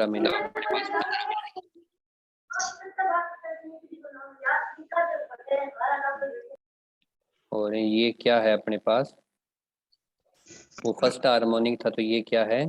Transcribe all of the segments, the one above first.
Minute. और ये क्या है अपने पास, वो फर्स्ट हार्मोनिक था तो ये क्या है,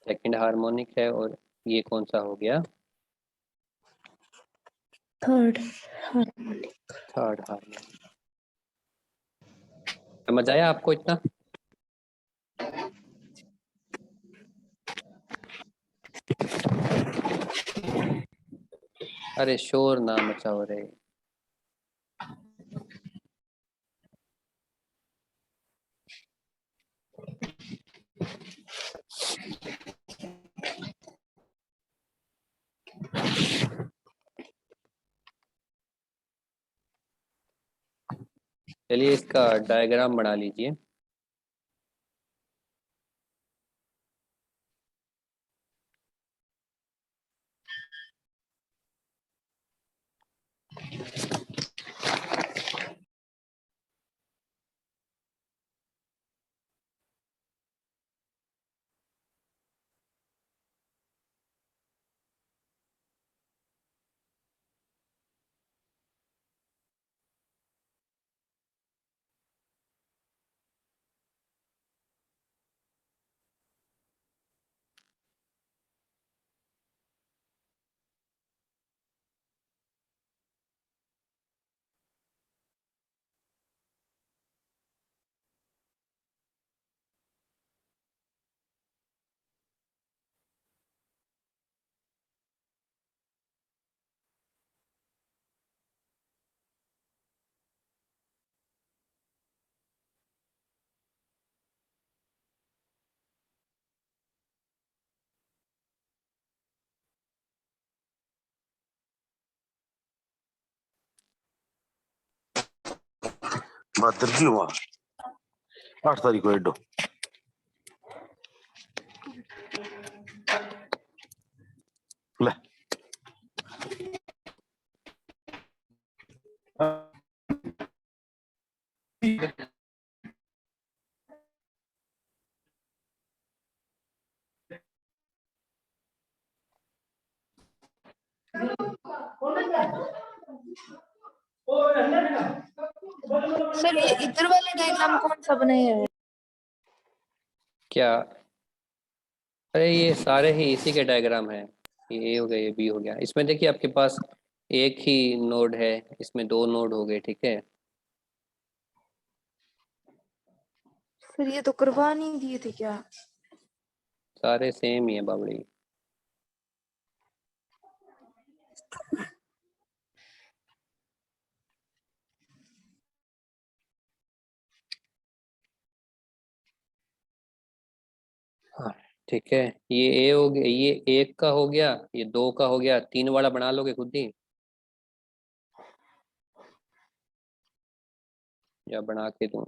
सेकंड हार्मोनिक है, और ये कौन सा हो गया, थर्ड हार्मोनिक। Third harmonic. समझ आया आपको इतना? अरे शोर ना मचाओ रे। चलिए इसका डायग्राम बना लीजिए। बहात्तर की हुआ 8 तारीख को एडो ले सर ये इधर वाला डायग्राम कौन सा बनाया है? क्या? अरे ये सारे ही इसी के डायग्राम है। ये ए हो गया, ये बी हो गया। इसमें देखिए आपके पास एक ही नोड है, इसमें दो नोड हो गए, ठीक है। सर ये तो करवा नहीं दिए थे क्या? सारे सेम ही है बाबड़ी। हाँ ठीक है, ये ए हो गया, ये एक का हो गया, ये दो का हो गया, तीन वाला बना लोगे खुद ही या बना के दूं?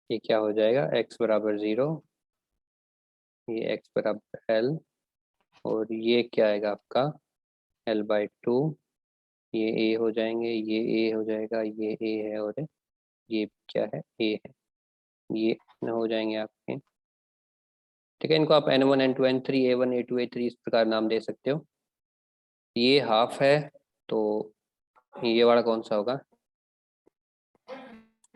ये क्या हो जाएगा, x बराबर 0, ये x बराबर l, और ये क्या आएगा आपका l/2, ये a हो जाएंगे, ये a हो जाएगा, ये a है, और ये क्या है, a है, ये हो जाएंगे आपके। ठीक है, इनको आप n1 n2 n3 a1 a2 a3 इस प्रकार नाम दे सकते हो। ये हाफ है तो ये वाला कौन सा होगा,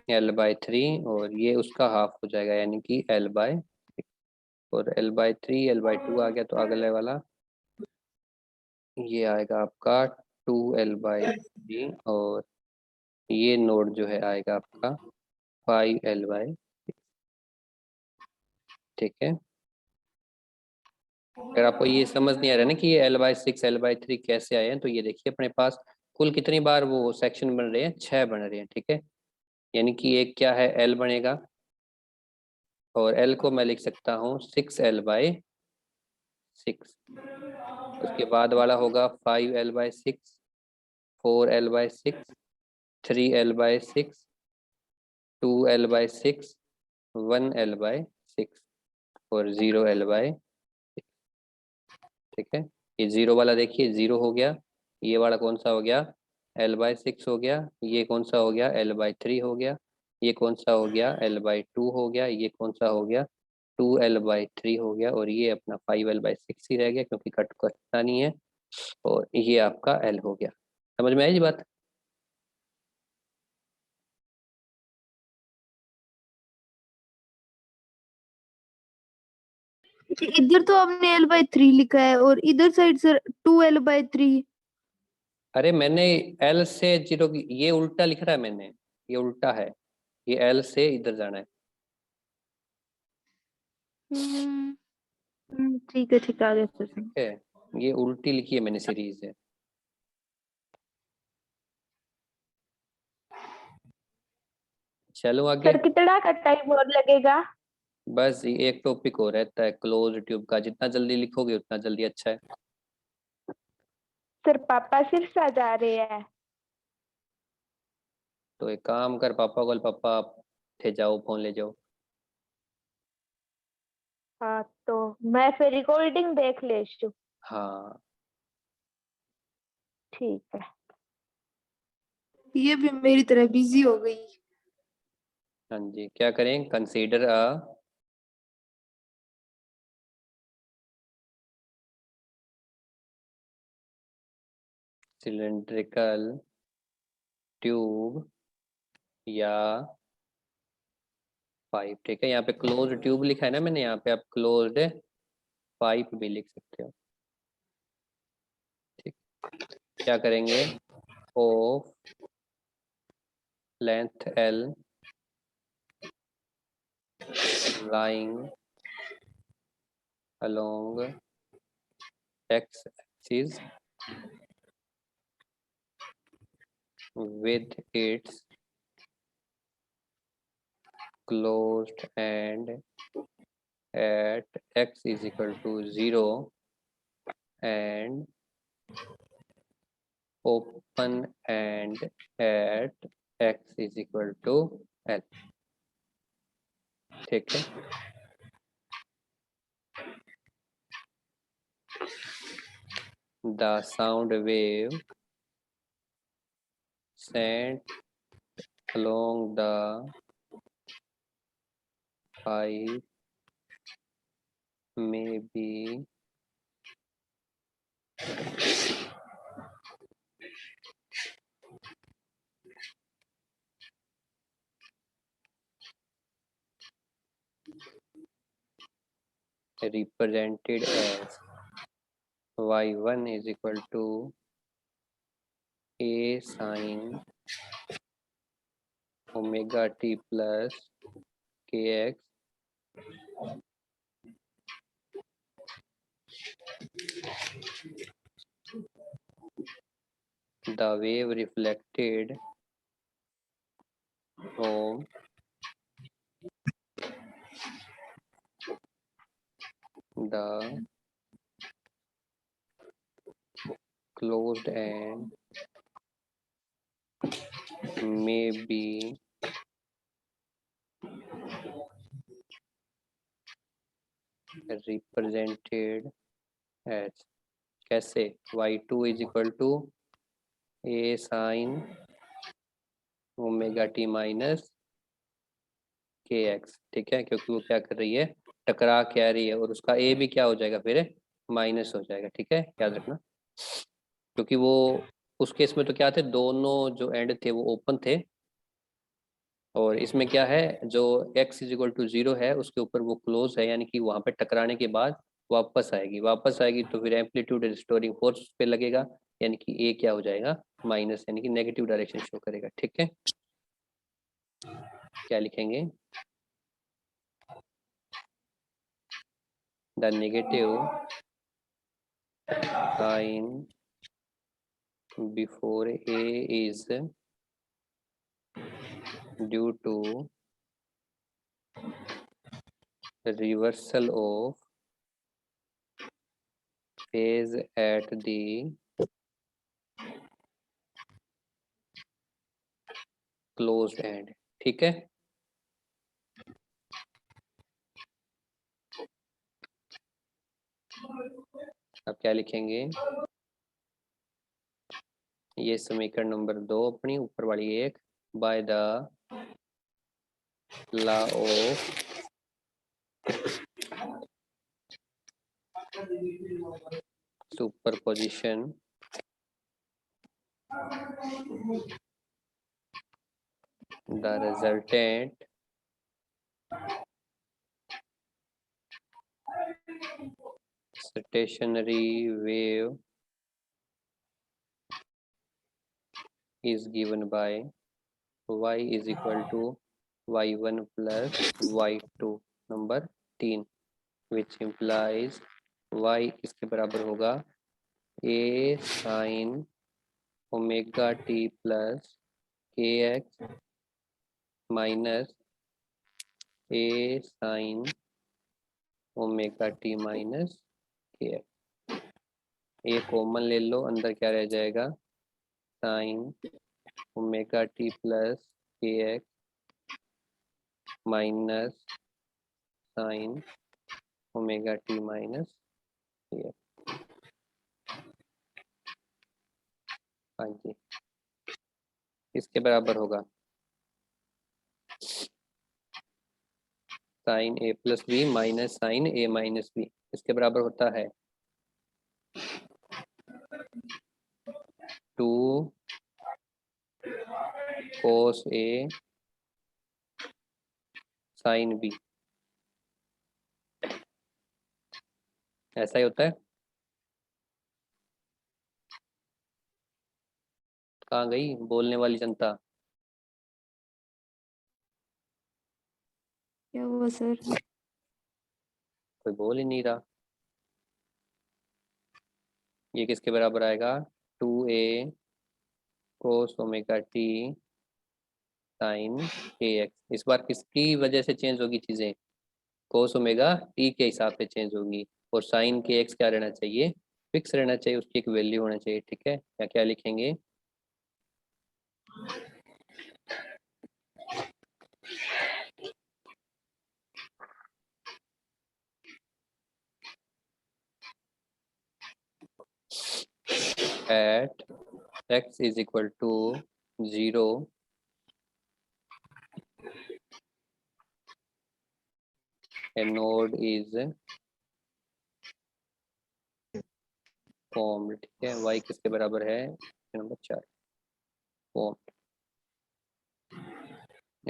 l/3, और ये उसका हाफ हो जाएगा यानी कि l/6। और L/3 L/2 आ गया, तो अगले वाला ये आएगा आपका 2L/3 और ये नोड जो है आएगा आपका 5L/6। ठीक है, अगर आपको ये समझ नहीं आ रहा है ना कि ये L/6 L/3 कैसे आए हैं, तो ये देखिए अपने पास कुल कितनी बार वो सेक्शन बन रहे हैं, 6 बन रहे हैं। ठीक है, यानी कि एक क्या है L बनेगा, और L को मैं लिख सकता हूँ 6L/6। उसके बाद वाला होगा 5L/6, 4L/6, 3L/6, 2L/6, 1L/6 और 0L/6। ठीक है, ये 0 वाला देखिए 0 हो गया, ये वाला कौन सा हो गया L/6 हो गया, ये कौन सा हो गया L/3 हो गया, ये कौन सा हो गया L/2 हो गया, ये कौन सा हो गया 2L/3 हो गया, और ये अपना 5L/6 ही रह गया क्योंकि कट कटता नहीं है, और ये आपका L हो गया। समझ में आई जी बात? इधर तो आपने L/3 लिखा है और इधर साइड सर 2L/3। अरे मैंने L से 0 ये उल्टा लिख रहा है मैंने, ये उल्टा है, ये L से इधर जाना है। ठीक है ठीक है, आगे सर। ठीक है, ये उल्टी लिखी है मैंने सीरीज है। चलो आगे। सर कितना का टाइम और लगेगा? बस ये एक टॉपिक हो रहता है क्लोज ट्यूब का, जितना जल्दी लिखोगे उतना जल्दी अच्छा है। सर पापा सिरसा जा रहे हैं। तो एक काम कर, पापा को, पापा आप थे जाओ फोन ले जाओ। हाँ तो मैं फिर रिकॉर्डिंग देख लेती हूँ। हाँ ठीक है। ये भी मेरी तरह बिजी हो गई। हाँ जी, क्या करें, कंसीडर अ सिलेंड्रिकल ट्यूब या पाइप। ठीक है, यहाँ पे क्लोज ट्यूब लिखा है ना मैंने, यहाँ पे आप क्लोज्ड पाइप भी लिख सकते हो। ठीक, क्या करेंगे, of length L lying along x axis with its closed and at x is equal to 0 and open and at x is equal to L। ठीक है, the sound wave sent along the pipe may be represented as y1 is equal to a sin omega t plus kx the wave reflected from the closed end may be represented as, कैसे, y2 is equal to a sin omega T minus के x. ठीक है, क्योंकि वो क्या कर रही है, टकरा के आ रही है, और उसका ए भी क्या हो जाएगा फिर, माइनस हो जाएगा। ठीक है, याद रखना, क्योंकि वो उस केस में तो क्या थे, दोनों जो एंड थे वो ओपन थे, और इसमें क्या है, जो x इज इक्वल टू 0 है उसके ऊपर वो क्लोज है, यानी कि वहां पे टकराने के बाद वापस आएगी तो फिर एम्पलीट्यूड रिस्टोरिंग फोर्स पे लगेगा, यानी कि a क्या हो जाएगा, माइनस, यानी कि नेगेटिव डायरेक्शन शो करेगा। ठीक है, क्या लिखेंगे, the negative sign before a is due to reversal of phase at the closed end। ठीक है, अब क्या लिखेंगे, ये समीकरण नंबर 2 अपनी ऊपर वाली एक, by the law of superposition the resultant stationary wave is given by y is equal to y1 plus y2 number 3, which implies y इसके बराबर होगा a sin omega t plus kx minus a sin omega t minus kx। ये common ले लो, अंदर क्या रह जाएगा, sine omega T plus के x minus sine omega T minus के एक्स। हाँ जी, इसके बराबर होगा साइन ए प्लस बी माइनस साइन ए माइनस बी, इसके बराबर होता है 2 cos ए साइन बी, ऐसा ही होता है। कहाँ गई बोलने वाली जनता, क्या हुआ सर? कोई बोल ही नहीं रहा। ये किसके बराबर आएगा, 2a cos omega t sine k x. इस बार किसकी वजह से चेंज होगी चीजें, कोस ओमेगा टी के हिसाब से चेंज होगी, और साइन के एक्स क्या रहना चाहिए, फिक्स रहना चाहिए, उसकी एक वैल्यू होना चाहिए। ठीक है, या क्या लिखेंगे, at x is equal to 0 a node is formed। ठीक है, y किसके बराबर है, number 4, formed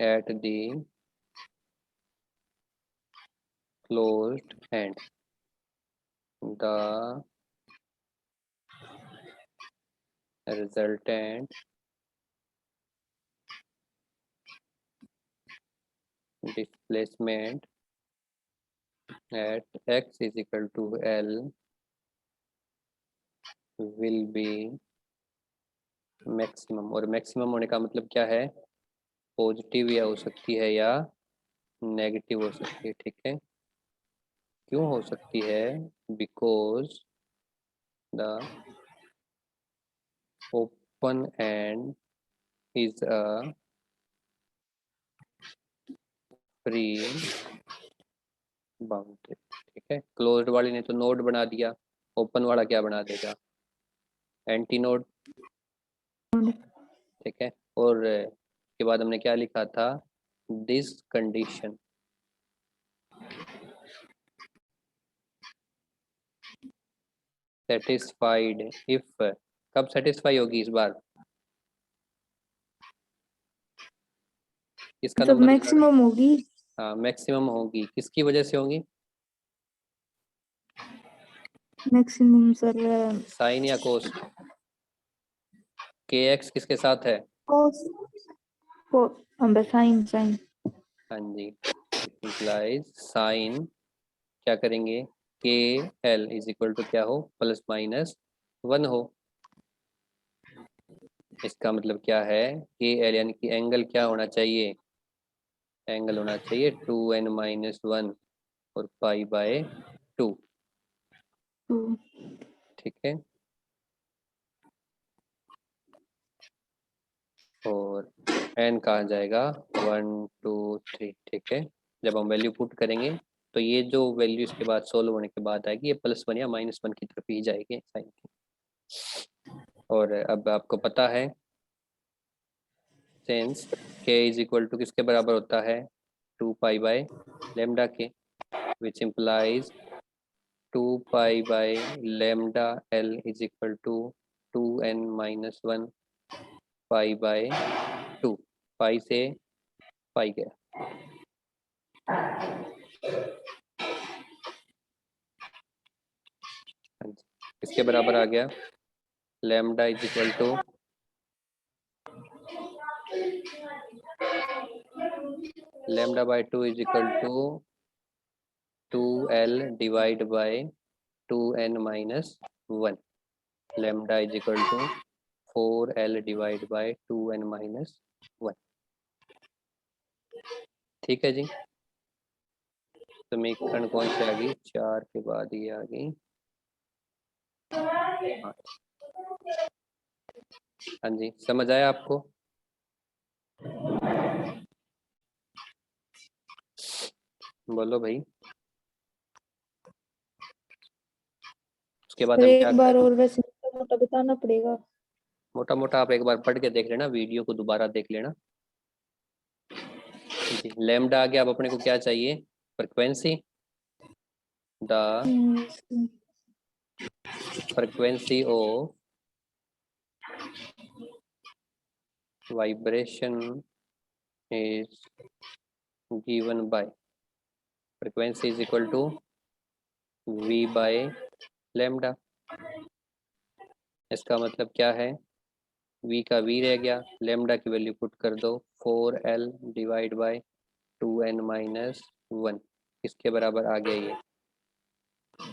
at the closed end, the resultant displacement at x is equal to L will be maximum। और मैक्सिमम होने का मतलब क्या है, पॉजिटिव या हो सकती है या नेगेटिव हो सकती है। ठीक है, क्यों हो सकती है, because the open and is a free boundary. ठीक है, क्लोज्ड वाले ने तो नोड बना दिया, ओपन वाला क्या बना देगा, एंटी नोड। ठीक है, और के बाद हमने क्या लिखा था, दिस कंडीशन सेटिस्फाइड इफ, कब सेटिस्फाई होगी इस बार, किसका तो नंबर ज्यादा? मैक्सिमम होगी। हाँ मैक्सिमम होगी, किसकी वजह से होगी? मैक्सिमम सर साइन या कोस? के एक्स किसके साथ है? कोस को हम साइन साइन हाँ जी, इम्प्लाइज साइन क्या करेंगे, के एल इज इक्वल टू क्या हो, प्लस माइनस 1 हो। इसका मतलब क्या है, के एल यानी कि एंगल क्या होना चाहिए, एंगल होना चाहिए 2n-1 और पाई बाय 2। 2। ठीक है, और n कहाँ जाएगा, 1 2 3। ठीक है, जब हम वैल्यू पुट करेंगे तो ये जो वैल्यू इसके बाद सोल्व होने के बाद आएगी, ये +1 या -1 की तरफ ही जाएगी साइन की। और अब आपको पता है since k is equal to किसके बराबर होता है, 2 पाई बाय लेमडा के, which implies 2 pi by lambda l is equal to 2n-1 pi by 2। Pi से पाई गया। हाँ जी, किसके बराबर आ गया, lambda is equal to lambda by 2 is equal to 2l divide by 2n-1। Lambda is equal to 4l divide by 2n-1। ठीक है जी, समीकरण कौन सी आ गई, 4 के बाद ये आ गई 8। हाँ जी, समझ आया आपको? बोलो भाई। उसके बाद सर हम क्या एक बार करें, और वैसे मोटा बताना पड़ेगा। मोटा मोटा आप एक बार पढ़ के देख लेना, वीडियो को दोबारा देख लेना। जी, लेमडा आ गया, अब अपने को क्या चाहिए, frequency, the frequency of vibration is given by, frequency is equal to v by lambda. इसका मतलब क्या है, v का v रह गया, लेमडा की वैल्यू पुट कर दो 4l डिवाइड बाय 2n-1। किसके बराबर आ गया ये,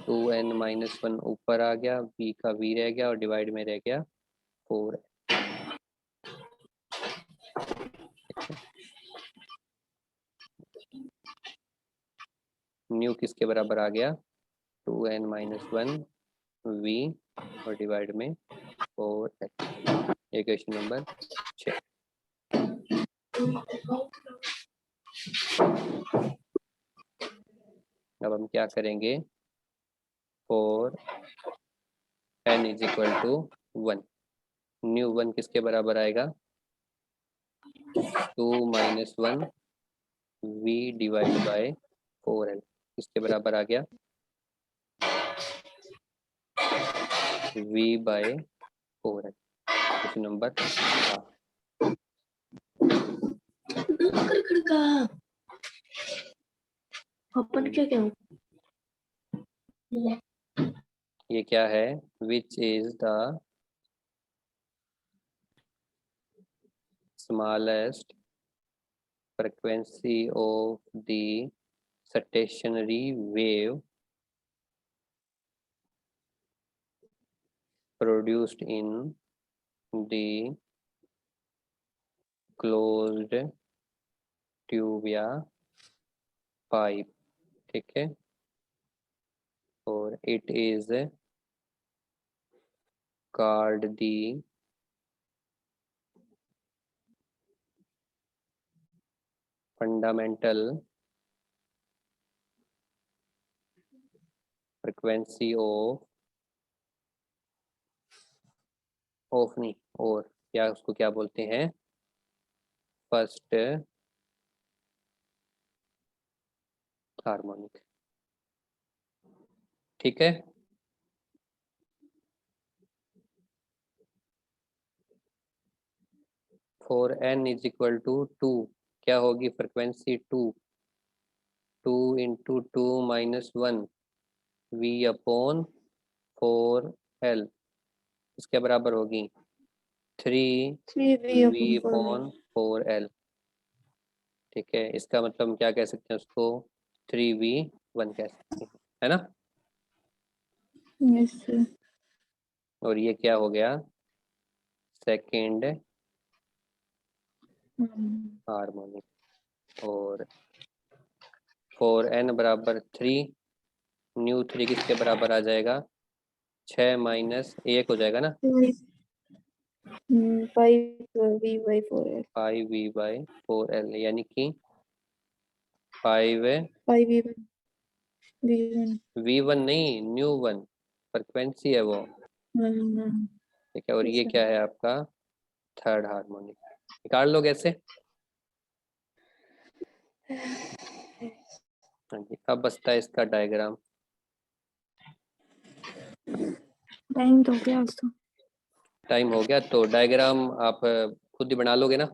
2n-1 ऊपर आ गया, v का v रह गया और डिवाइड में रह गया 4। न्यू किसके बराबर आ गया, 2n-1 v और डिवाइड में 4l। ये क्वेश्चन नंबर 6। अब हम क्या करेंगे, for n is equal to 1, nu 1 किसके बराबर आएगा, 2-1 v डिवाइड बाय 4l। किसके बराबर आ गया, v by 4l। Question number 8। अपन क्या क्या ये क्या है, which is the smallest frequency of the stationary wave produced in the closed tube या पाइप। ठीक है, और it is called the fundamental frequency of नहीं, और या उसको क्या बोलते हैं, फर्स्ट हार्मोनिक। ठीक है, for n is equal to 2 क्या होगी फ्रिक्वेंसी 2 into 2 minus 1 V upon 4L इसके बराबर होगी 3 3v V upon 4L। Upon 4L। ठीक है, इसका मतलब हम क्या कह सकते हैं उसको 3v1 कह सकते हैं, है ना। Yes sir. और ये क्या हो गया सेकेंड हार्मोनिक। और 4n बराबर 3 न्यू 3 किसके बराबर आ जाएगा 6 माइनस 1 हो जाएगा ना 5v/4L। 5v/4l यानी कि 5 5v1 नहीं न्यू 1 फ्रिक्वेंसी है वो। ठीक है, और ये क्या है आपका थर्ड हार्मोनिक। निकाल लो कैसे। हाँ जी, अब बचता है इसका डायग्राम। टाइम तो क्या उसका टाइम हो गया तो डायग्राम आप खुद ही बना लोगे ना।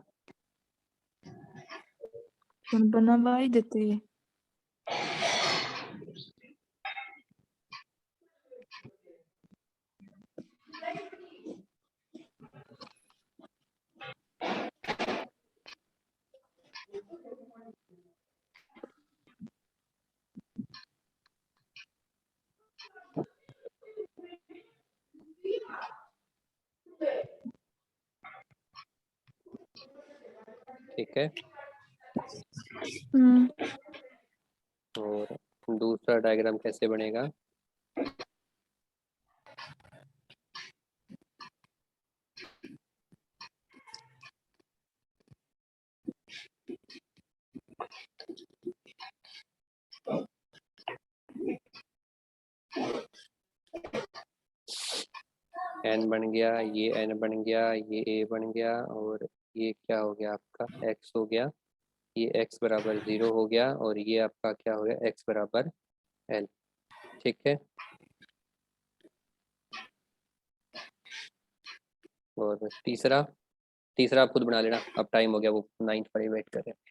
बनवा ही देते हैं। ठीक है, और दूसरा डायग्राम कैसे बनेगा। n बन गया, ये n बन गया, ये a बन गया, और ये क्या हो गया आपका x हो गया, ये x बराबर 0 हो गया, और ये आपका क्या हो गया x बराबर l। ठीक है, और तीसरा आप खुद बना लेना, अब टाइम हो गया, वो 9 पर वेट कर रहे हैं।